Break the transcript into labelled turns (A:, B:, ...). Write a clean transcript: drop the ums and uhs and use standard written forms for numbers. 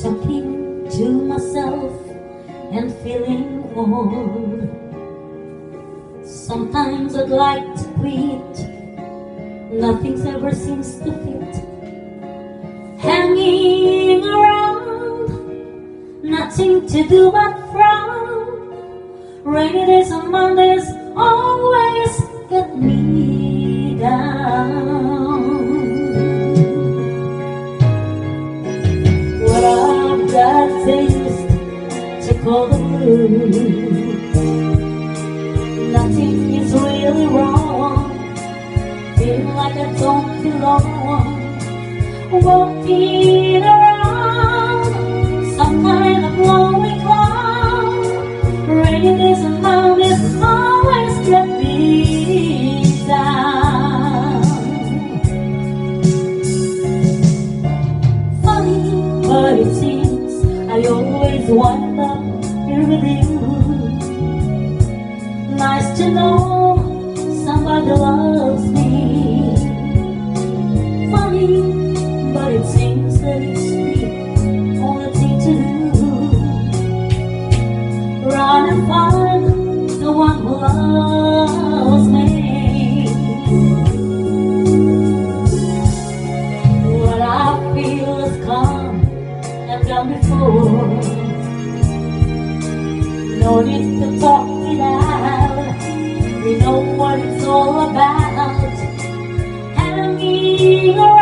A: talking to myself and feeling old. Sometimes I'd like to quit, nothing ever seems to fit. Hanging around, nothing to do but frown. Rainy days and Mondays always get me down. What I've got taste to call the blues. Nothing is really wrong, feeling like I don't belong. Walking around, some kind of lonely cloud. Rainy days and Mondays always get me down. Funny, but it seems I always wind up here with you. Nice to know somebody loves me. Funny, but it seems that it's the only thing to do. Run and find the one who loves me. What I feel is come and gone before. No need to talk it out. We know what it's all about. Hanging around,